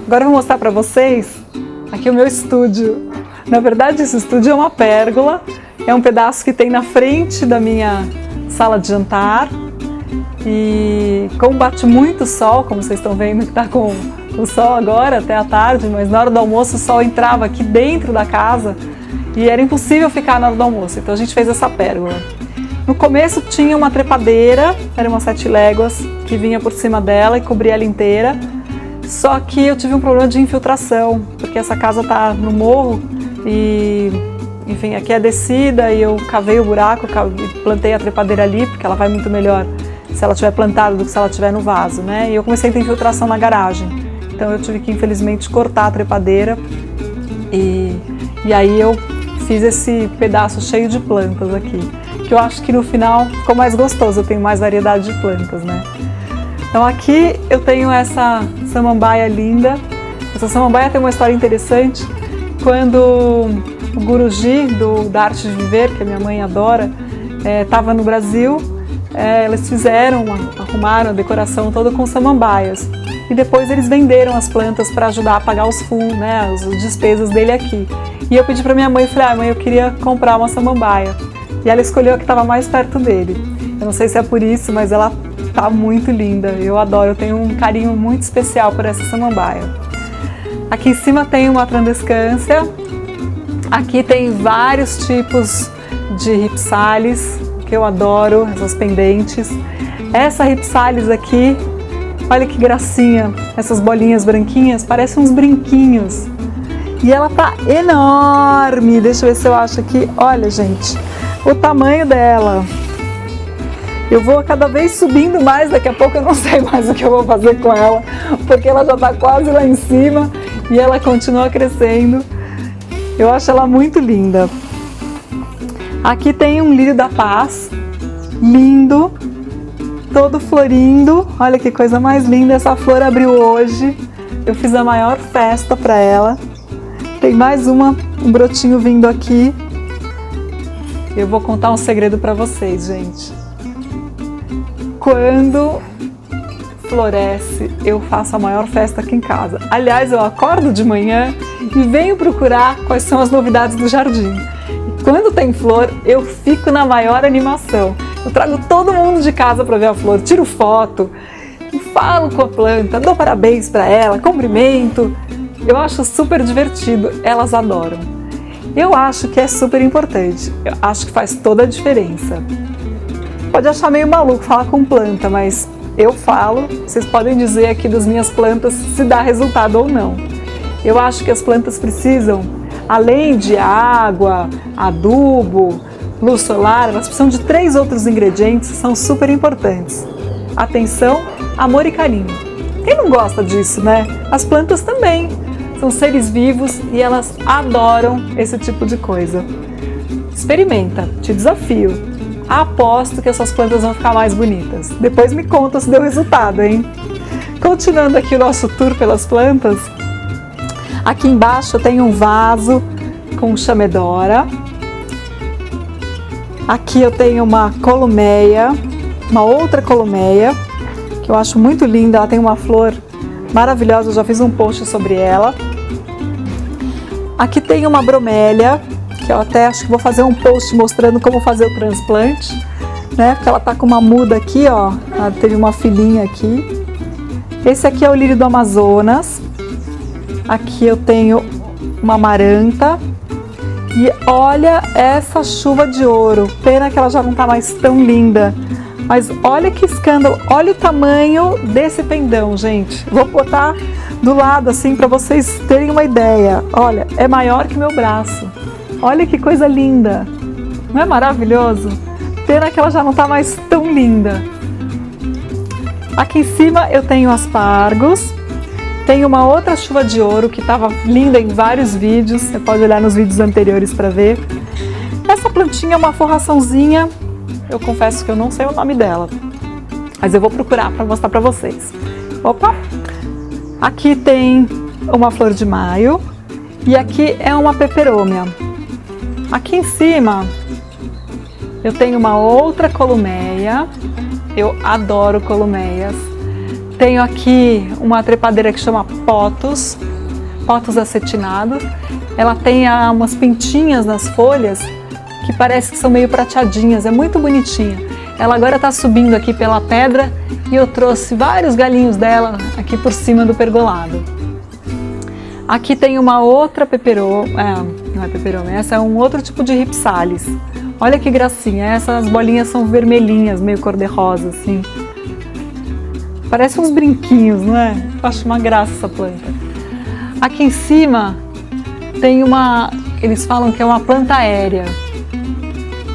Agora eu vou mostrar para vocês aqui o meu estúdio. Na verdade, esse estúdio é uma pérgola, é um pedaço que tem na frente da minha sala de jantar. E como bate muito sol, como vocês estão vendo que está com o sol agora até a tarde, mas na hora do almoço o sol entrava aqui dentro da casa e era impossível ficar na hora do almoço, então a gente fez essa pérgola. No começo tinha uma trepadeira, era uma 7 léguas que vinha por cima dela e cobria ela inteira, só que eu tive um problema de infiltração, porque essa casa está no morro e, enfim, aqui é descida e eu cavei o buraco, plantei a trepadeira ali, porque ela vai muito melhor se ela tiver plantada do que se ela tiver no vaso, né? E eu comecei a ter infiltração na garagem, então eu tive que infelizmente cortar a trepadeira e aí eu fiz esse pedaço cheio de plantas aqui, que eu acho que no final ficou mais gostoso, eu tenho mais variedade de plantas, né? Então aqui eu tenho essa samambaia linda. Essa samambaia tem uma história interessante. Quando o Guruji da Arte de Viver, que a minha mãe adora, estava no Brasil, eles arrumaram a decoração toda com samambaias. E depois eles venderam as plantas para ajudar a pagar os fundos, né, as despesas dele aqui. E eu pedi para minha mãe, falei, mãe, eu queria comprar uma samambaia. E ela escolheu a que estava mais perto dele. Eu não sei se é por isso, mas ela tá muito linda. Eu adoro, eu tenho um carinho muito especial por essa samambaia. Aqui em cima tem uma trandescância. Aqui tem vários tipos de ripsalis, que eu adoro, essas pendentes. Essa ripsalis aqui, olha que gracinha, essas bolinhas branquinhas, parecem uns brinquinhos. E ela tá enorme, deixa eu ver se eu acho aqui, olha gente, o tamanho dela. Eu vou cada vez subindo mais, daqui a pouco eu não sei mais o que eu vou fazer com ela, porque ela já tá quase lá em cima e ela continua crescendo. Eu acho ela muito linda. Aqui tem um lírio da paz, lindo, todo florindo. Olha que coisa mais linda, essa flor abriu hoje. Eu fiz a maior festa para ela. Tem mais um brotinho vindo aqui. Eu vou contar um segredo para vocês, gente. Quando floresce, eu faço a maior festa aqui em casa. Aliás, eu acordo de manhã e venho procurar quais são as novidades do jardim. Quando tem flor, eu fico na maior animação. Eu trago todo mundo de casa para ver a flor, tiro foto, falo com a planta, dou parabéns para ela, cumprimento. Eu acho super divertido, elas adoram. Eu acho que é super importante, eu acho que faz toda a diferença. Pode achar meio maluco falar com planta, mas eu falo, vocês podem dizer aqui das minhas plantas se dá resultado ou não. Eu acho que as plantas precisam, além de água, adubo, luz solar, elas precisam de 3 outros ingredientes que são super importantes. Atenção, amor e carinho. Quem não gosta disso, né? As plantas também são seres vivos e elas adoram esse tipo de coisa. Experimenta, te desafio. Aposto que as suas plantas vão ficar mais bonitas. Depois me conta se deu resultado, hein? Continuando aqui o nosso tour pelas plantas, aqui embaixo eu tenho um vaso com chamedora. Aqui eu tenho uma columeia, uma outra columeia, que eu acho muito linda, ela tem uma flor maravilhosa, eu já fiz um post sobre ela. Aqui tem uma bromélia, que eu até acho que vou fazer um post mostrando como fazer o transplante, né? Porque ela tá com uma muda aqui, ó, ela teve uma filhinha aqui. Esse aqui é o lírio do Amazonas. Aqui eu tenho uma amaranta. E olha essa chuva de ouro, pena que ela já não tá mais tão linda. Mas olha que escândalo, olha o tamanho desse pendão, gente. Vou botar do lado assim para vocês terem uma ideia. Olha, é maior que meu braço. Olha que coisa linda, não é maravilhoso? Pena que ela já não tá mais tão linda. Aqui em cima eu tenho aspargos. Tem uma outra chuva de ouro que estava linda em vários vídeos, você pode olhar nos vídeos anteriores para ver. Essa plantinha é uma forraçãozinha, eu confesso que eu não sei o nome dela, mas eu vou procurar para mostrar para vocês. Opa! Aqui tem uma flor de maio e aqui é uma peperômia. Aqui em cima eu tenho uma outra columeia, eu adoro columeias. Tenho aqui uma trepadeira que chama Pothos acetinado. Ela tem umas pintinhas nas folhas que parece que são meio prateadinhas, é muito bonitinha. Ela agora está subindo aqui pela pedra e eu trouxe vários galinhos dela aqui por cima do pergolado. Aqui tem uma outra peperômia, não é peperômia, essa é um outro tipo de ripsalis. Olha que gracinha, essas bolinhas são vermelhinhas, meio cor-de-rosa assim. Parece uns brinquinhos, não é? Eu acho uma graça essa planta. Aqui em cima tem eles falam que é uma planta aérea.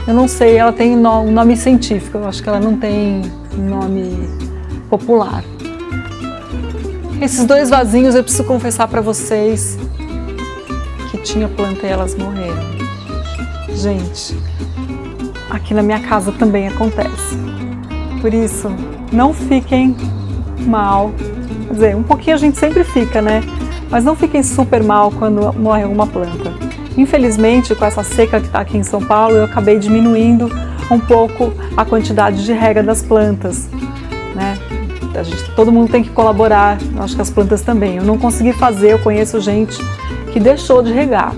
Eu não sei, ela tem um nome científico, eu acho que ela não tem nome popular. Esses dois vasinhos eu preciso confessar para vocês que tinha planta e elas morreram. Gente, aqui na minha casa também acontece. Por isso, não fiquem mal. Quer dizer, um pouquinho a gente sempre fica, né? Mas não fiquem super mal quando morre alguma planta. Infelizmente, com essa seca que está aqui em São Paulo, eu acabei diminuindo um pouco a quantidade de rega das plantas, né? Todo mundo tem que colaborar, eu acho que as plantas também. Eu não consegui fazer, eu conheço gente que deixou de regar.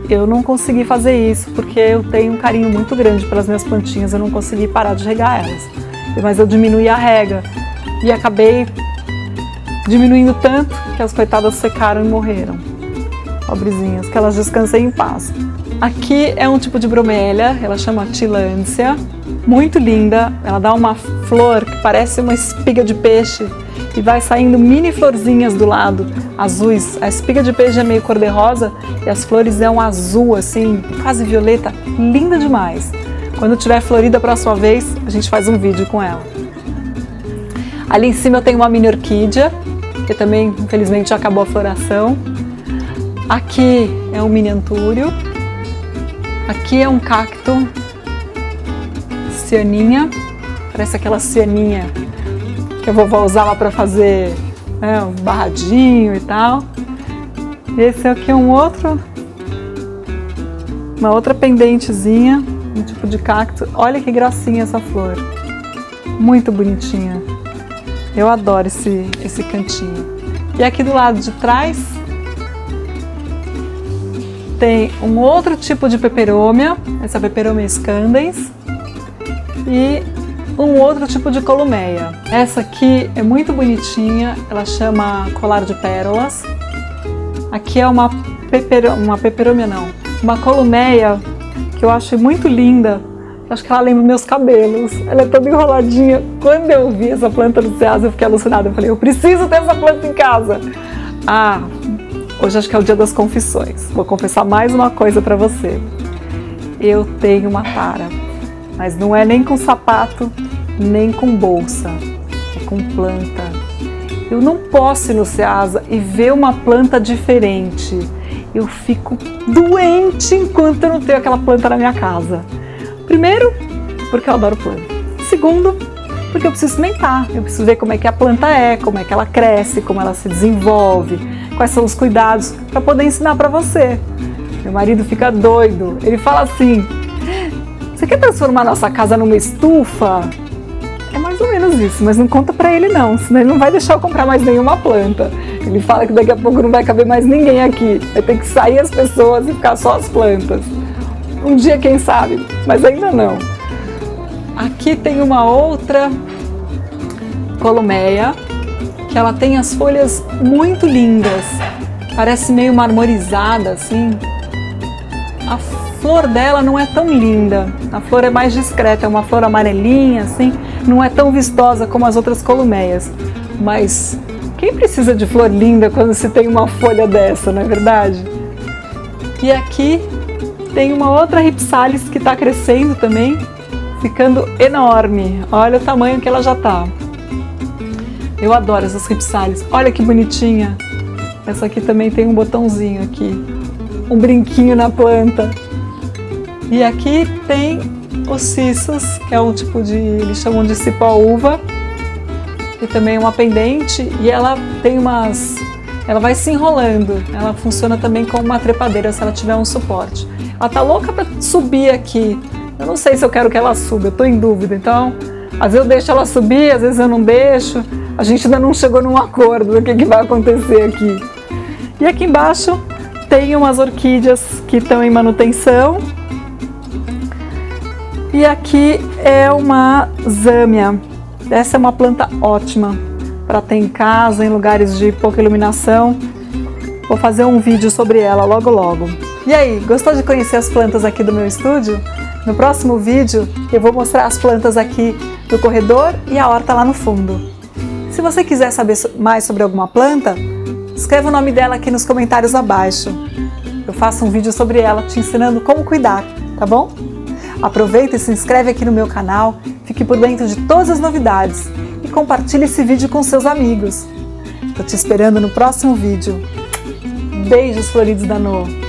Eu não consegui fazer isso porque eu tenho um carinho muito grande pelas minhas plantinhas, eu não consegui parar de regar elas. Mas eu diminuí a rega e acabei diminuindo tanto que as coitadas secaram e morreram. Pobrezinhas, que elas descansem em paz. Aqui é um tipo de bromélia, ela chama tillandsia, muito linda. Ela dá uma flor que parece uma espiga de peixe e vai saindo mini florzinhas do lado, azuis. A espiga de peixe é meio cor-de-rosa e as flores é um azul assim, quase violeta, linda demais. Quando tiver florida a próxima vez, a gente faz um vídeo com ela. Ali em cima eu tenho uma mini orquídea, que também infelizmente já acabou a floração. Aqui é um mini antúrio. Aqui é um cacto cianinha, parece aquela cianinha que a vovó usava para fazer um barradinho e tal. Esse aqui é uma outra pendentezinha, um tipo de cacto. Olha que gracinha essa flor, muito bonitinha. Eu adoro esse cantinho. E aqui do lado de trás tem um outro tipo de peperômia, essa peperômia scandens, e um outro tipo de columeia. Essa aqui é muito bonitinha, ela chama colar de pérolas. Aqui é uma columeia que eu acho muito linda. Acho que ela lembra meus cabelos, ela é toda enroladinha. Quando eu vi essa planta no Ceasa, eu fiquei alucinada. Eu falei, eu preciso ter essa planta em casa. Hoje acho que é o dia das confissões. Vou confessar mais uma coisa para você. Eu tenho uma tara, mas não é nem com sapato, nem com bolsa, é com planta. Eu não posso ir no Ceasa e ver uma planta diferente. Eu fico doente enquanto eu não tenho aquela planta na minha casa. Primeiro, porque eu adoro planta. Segundo, porque eu preciso experimentar. Eu preciso ver como é que a planta é, como é que ela cresce, como ela se desenvolve, quais são os cuidados, para poder ensinar para você. Meu marido fica doido. Ele fala assim, você quer transformar nossa casa numa estufa? É mais ou menos isso, mas não conta para ele não, senão ele não vai deixar eu comprar mais nenhuma planta. Ele fala que daqui a pouco não vai caber mais ninguém aqui. Vai ter que sair as pessoas e ficar só as plantas. Um dia, quem sabe, mas ainda não. Aqui tem uma outra columeia, que ela tem as folhas muito lindas, parece meio marmorizada assim. A flor dela não é tão linda, a flor é mais discreta, é uma flor amarelinha assim, não é tão vistosa como as outras columeias. Mas quem precisa de flor linda quando se tem uma folha dessa, não é verdade? E aqui tem uma outra ripsalis que está crescendo também, ficando enorme. Olha o tamanho que ela já está. Eu adoro essas ripsalis. Olha que bonitinha. Essa aqui também tem um botãozinho aqui, um brinquinho na planta. E aqui tem os cissos, que é um tipo de, eles chamam de cipó-uva, que também é uma pendente e ela tem ela vai se enrolando. Ela funciona também como uma trepadeira se ela tiver um suporte. Ela tá louca para subir aqui. Eu não sei se eu quero que ela suba, eu tô em dúvida. Então, às vezes eu deixo ela subir, às vezes eu não deixo. A gente ainda não chegou num acordo do que vai acontecer aqui. E aqui embaixo tem umas orquídeas que estão em manutenção. E aqui é uma zâmia. Essa é uma planta ótima para ter em casa, em lugares de pouca iluminação. Vou fazer um vídeo sobre ela logo logo. E aí, gostou de conhecer as plantas aqui do meu estúdio? No próximo vídeo eu vou mostrar as plantas aqui do corredor e a horta lá no fundo. Se você quiser saber mais sobre alguma planta, escreva o nome dela aqui nos comentários abaixo. Eu faço um vídeo sobre ela te ensinando como cuidar, tá bom? Aproveita e se inscreve aqui no meu canal, fique por dentro de todas as novidades e compartilhe esse vídeo com seus amigos. Tô te esperando no próximo vídeo. Beijos floridos da Noa!